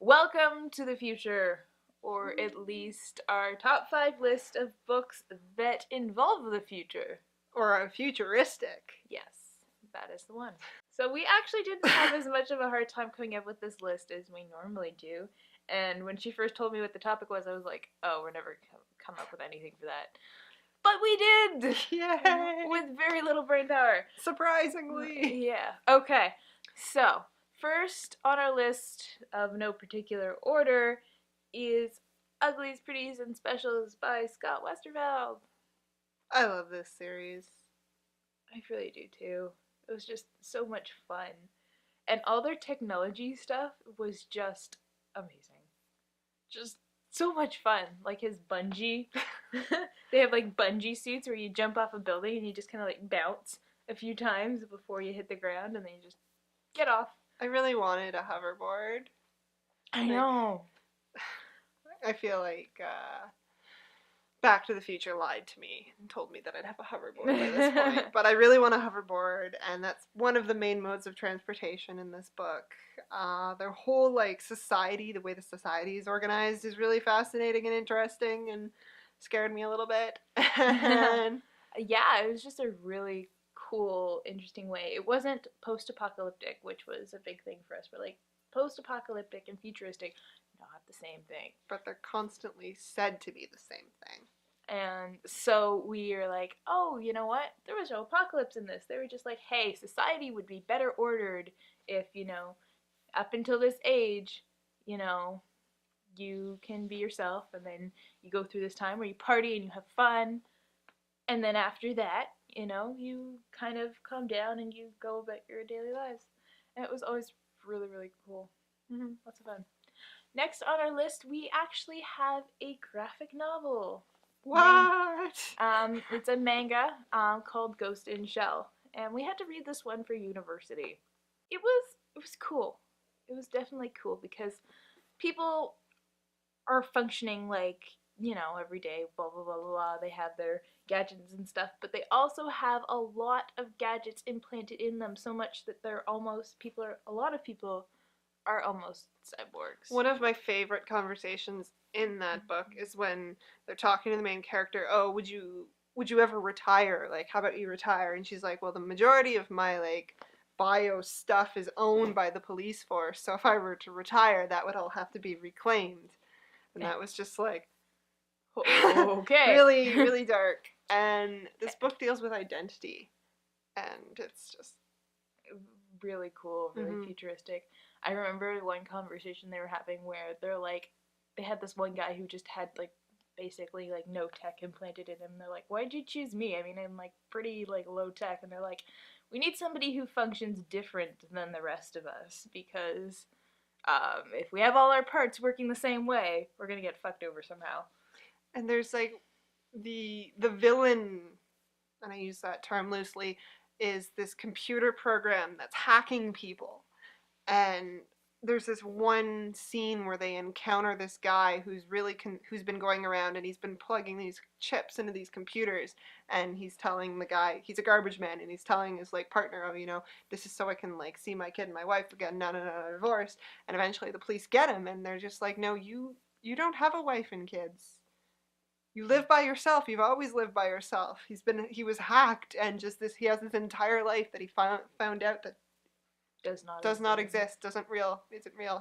Welcome to the future, or at least our top 5 list of books that involve the future. Or a futuristic. Yes, that is the one. So we actually didn't have as much of a hard time coming up with this list as we normally do. And when she first told me what the topic was, I was like, oh, we're never come up with anything for that. But we did! Yay! With very little brain power. Surprisingly. Yeah. Okay. So, first on our list of no particular order is Uglies, Pretties, and Specials by Scott Westerveld. I love this series. I really do too. It was just so much fun. And all their technology stuff was just amazing. Just so much fun. Like his bungee. They have like bungee suits where you jump off a building and you just kind of like bounce a few times before you hit the ground and then you just get off. I really wanted a hoverboard. I know. I feel like Back to the Future lied to me and told me that I'd have a hoverboard by this point. But I really want a hoverboard, and that's one of the main modes of transportation in this book. Their whole society, the way the society is organized, is really fascinating and interesting, and scared me a little bit. And yeah, it was just a really cool, interesting way. It wasn't post-apocalyptic, which was a big thing for us. We're like, post-apocalyptic and futuristic, not the same thing. But they're constantly said to be the same thing. And so we are like, oh, you know what? There was no apocalypse in this. They were just like, hey, society would be better ordered if, up until this age, you can be yourself, and then you go through this time where you party and you have fun, and then after that, you kind of calm down and you go about your daily lives. And it was always really, really cool. Lots of fun. Next on our list, we actually have a graphic novel. What? It's a manga called Ghost in Shell, and we had to read this one for university. It was cool. It was definitely cool because people are functioning like, every day, blah, blah, blah, blah, blah. They have their gadgets and stuff, but they also have a lot of gadgets implanted in them, so much that a lot of people are almost cyborgs. One of my favorite conversations in that book is when they're talking to the main character, oh, would you ever retire? Like, how about you retire? And she's like, well, the majority of my, bio stuff is owned by the police force, so if I were to retire, that would all have to be reclaimed. And that was just like, okay. really, really dark. And this book deals with identity, and it's just really cool, really futuristic. I remember one conversation they were having where they had this one guy who just had basically no tech implanted in him. They're like, why'd you choose me? I mean, I'm pretty low tech. And they're like, we need somebody who functions different than the rest of us, because if we have all our parts working the same way, we're gonna get fucked over somehow. And there's the villain, and I use that term loosely, is this computer program that's hacking people. And there's this one scene where they encounter this guy who's been going around, and he's been plugging these chips into these computers, and he's telling the guy, he's a garbage man, and he's telling his partner, oh, this is so I can see my kid and my wife again, no, divorce. And eventually the police get him, and they're just like, no, you don't have a wife and kids. You live by yourself. You've always lived by yourself. He was hacked, and he has this entire life that he found out that does not exist, isn't real.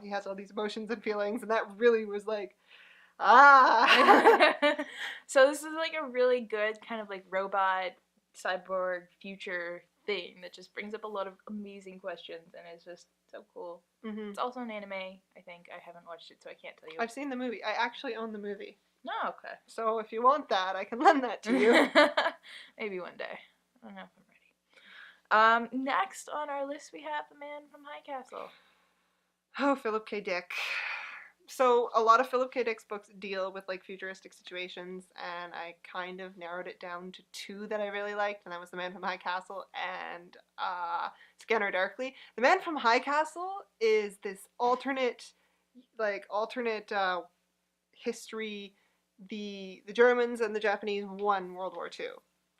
He has all these emotions and feelings, and that really was So this is a really good kind of robot, cyborg, future thing that just brings up a lot of amazing questions, and it's just so cool. It's also an anime, I think. I haven't watched it, so I can't tell you. I've seen the movie. I actually own the movie. No, okay. So if you want that, I can lend that to you. Maybe one day. I don't know if I'm ready. Next on our list, we have The Man from High Castle. Oh, Philip K. Dick. So a lot of Philip K. Dick's books deal with futuristic situations, and I kind of narrowed it down to 2 that I really liked, and that was The Man from High Castle and Scanner Darkly. The Man from High Castle is this alternate history. The Germans and the Japanese won World War II,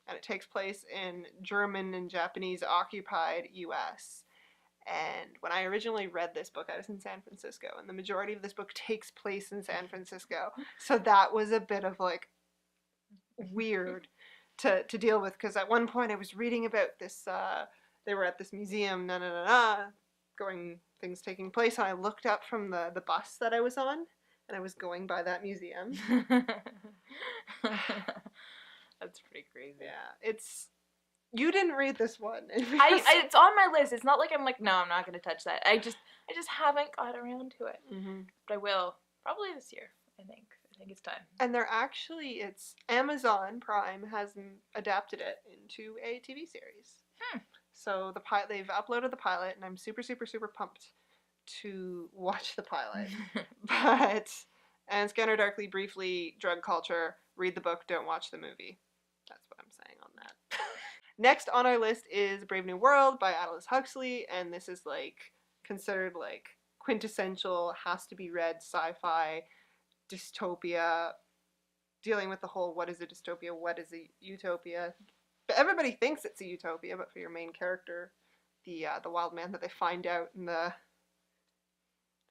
and it takes place in German and Japanese occupied U.S. And when I originally read this book, I was in San Francisco, and the majority of this book takes place in San Francisco. So that was a bit of like weird to deal with, because at one point I was reading about this, they were at this museum, going, things taking place, and I looked up from the bus that I was on, and I was going by that museum. That's pretty crazy. Yeah, it's... You didn't read this one. It's on my list. It's not like I'm like, no, I'm not going to touch that. I just haven't got around to it. Mm-hmm. But I will. Probably this year, I think. I think it's time. And they're actually, it's Amazon Prime has adapted it into a TV series. So they've uploaded the pilot, and I'm super, super, super pumped to watch the pilot. But, and Scanner Darkly, briefly, drug culture, read the book, don't watch the movie. That's what I'm saying on that. Next on our list is Brave New World by Aldous Huxley, and this is like considered like quintessential, has to be read sci-fi dystopia, dealing with the whole what is a dystopia, what is a utopia. But everybody thinks it's a utopia, but for your main character, the wild man that they find out in the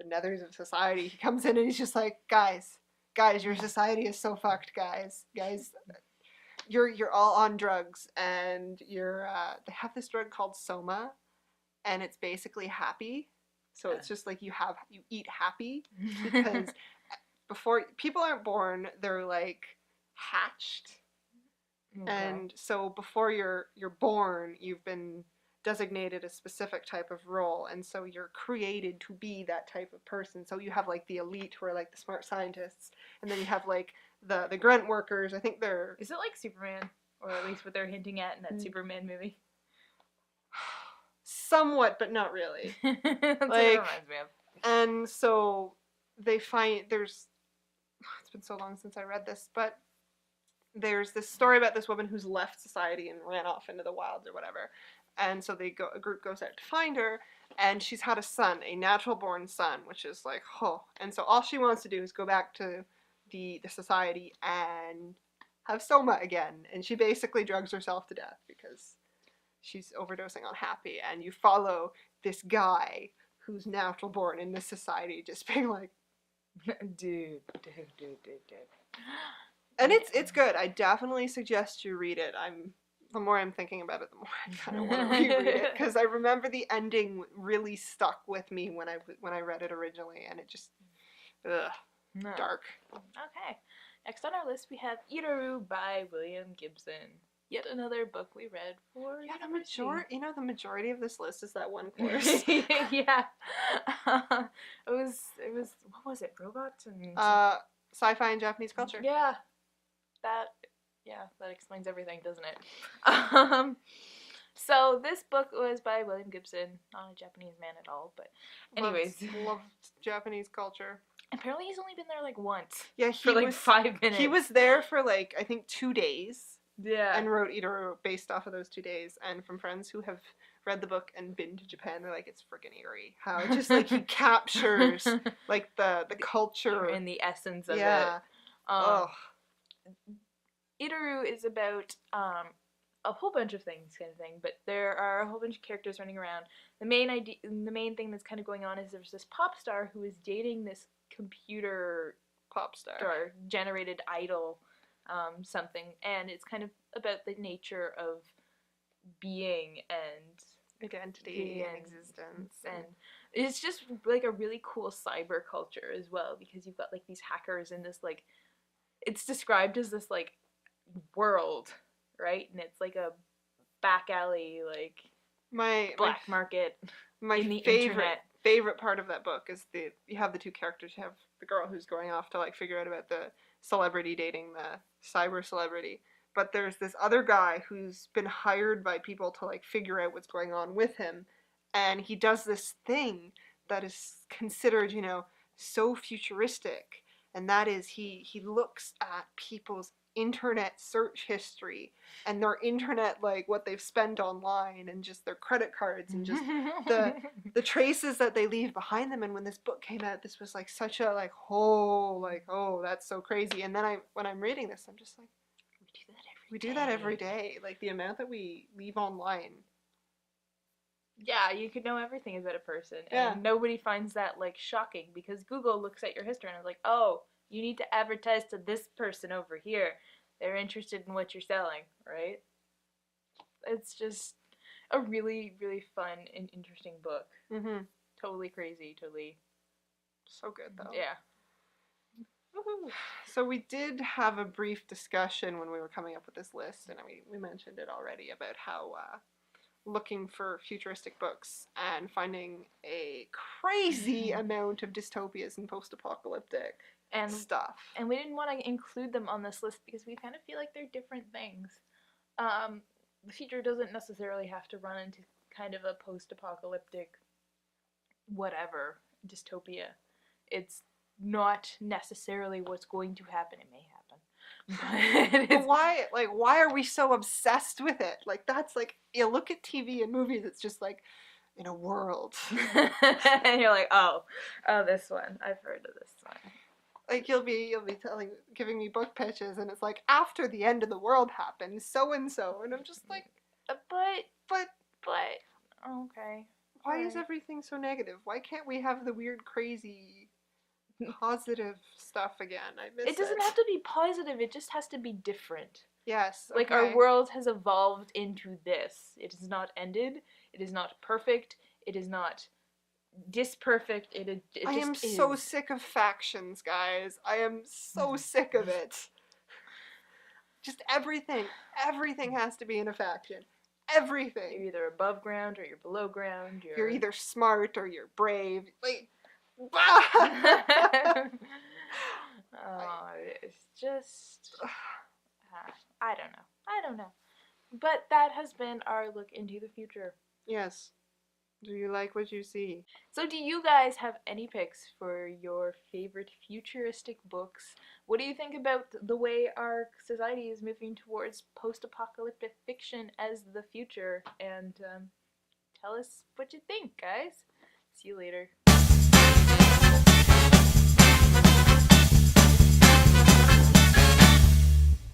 nethers of society, he comes in and he's just like, guys, your society is so fucked, guys. You're all on drugs, and they have this drug called Soma, and it's basically happy. So it's just like you eat happy, because before people aren't born, they're like hatched. Okay. And so before you're born, you've been designated a specific type of role, and so you're created to be that type of person. So you have like the elite, who are like the smart scientists, and then you have like the grunt workers. I think they're... Is it like Superman? Or at least what they're hinting at in that Superman movie? Somewhat, but not really. That's like, what it reminds me of. And so they find it's been so long since I read this, but there's this story about this woman who's left society and ran off into the wilds or whatever. And so a group goes out to find her, and she's had a son, a natural born son, which is like, oh. And so all she wants to do is go back to the society and have Soma again. And she basically drugs herself to death because she's overdosing on happy. And you follow this guy who's natural born in this society just being like, dude. And it's good. I definitely suggest you read it. The more I'm thinking about it, the more I kind of want to reread it, because I remember the ending really stuck with me when I read it originally, and it just, dark. Okay. Next on our list we have Itaru by William Gibson. Yet another book we read for the majority of this list is that one course. Yeah. It was what was it? Robots and sci-fi and Japanese culture. Yeah. That explains everything, doesn't it? So this book was by William Gibson, not a Japanese man at all, but anyways. Loved Japanese culture. Apparently he's only been there like once. Yeah, for like 5 minutes. He was there for like, I think 2 days. Yeah. And wrote Itaru based off of those 2 days. And from friends who have read the book and been to Japan, they're like, it's freaking eerie. How it just like he captures like the culture and the essence of it. Yeah. Itaru is about a whole bunch of things, kind of thing, but there are a whole bunch of characters running around. The main thing that's kind of going on is there's this pop star who is dating this computer pop star generated idol, something, and it's kind of about the nature of being and identity and existence, and it's just like a really cool cyber culture as well, because you've got like these hackers in this like, it's described as this like world, right? And it's like a back alley, like black market. My in the favorite part of that book is you have the 2 characters. You have the girl who's going off to like figure out about the celebrity dating the cyber celebrity, but there's this other guy who's been hired by people to like figure out what's going on with him, and he does this thing that is considered, so futuristic, and that is he looks at people's internet search history and their internet, like what they've spent online, and just their credit cards, and just the traces that they leave behind them. And when this book came out, this was like such a like, oh, that's so crazy. And then when I'm reading this, I'm just like, we do that every day. Like the amount that we leave online, Yeah, you could know everything about a person, Yeah. and nobody finds that like shocking because Google looks at your history and is like, oh, you need to advertise to this person over here. They're interested in what you're selling, right? It's just a really, really fun and interesting book. Mhm. Totally crazy, totally. So good though. Yeah. Woohoo. So we did have a brief discussion when we were coming up with this list, and we mentioned it already about how looking for futuristic books and finding a crazy amount of dystopias and post-apocalyptic And stuff. and we didn't want to include them on this list because we kind of feel like they're different things. The future doesn't necessarily have to run into kind of a post-apocalyptic whatever dystopia. It's not necessarily what's going to happen. It may happen. But why are we so obsessed with it? Like, that's like, you look at TV and movies, it's just like, in a world. And you're like, oh, this one. I've heard of this one. Like, you'll be giving me book pitches, and it's like, after the end of the world happens, so and so, and I'm just like, but, okay. why is Right. everything so negative? Why can't we have the weird, crazy, positive stuff again? I miss it. It doesn't have to be positive. It just has to be different. Yes. Like, our world has evolved into this. It is not ended. It is not perfect. It is not disperfect. It I just am is. so sick of factions, guys. I am so sick of it. Just everything. Everything has to be in a faction. Everything. You're either above ground or you're below ground. You're either smart or you're brave. Like, oh, it's just. I don't know. I don't know. But that has been our look into the future. Yes. Do you like what you see? So, do you guys have any picks for your favorite futuristic books? What do you think about the way our society is moving towards post-apocalyptic fiction as the future? And tell us what you think, guys. See you later.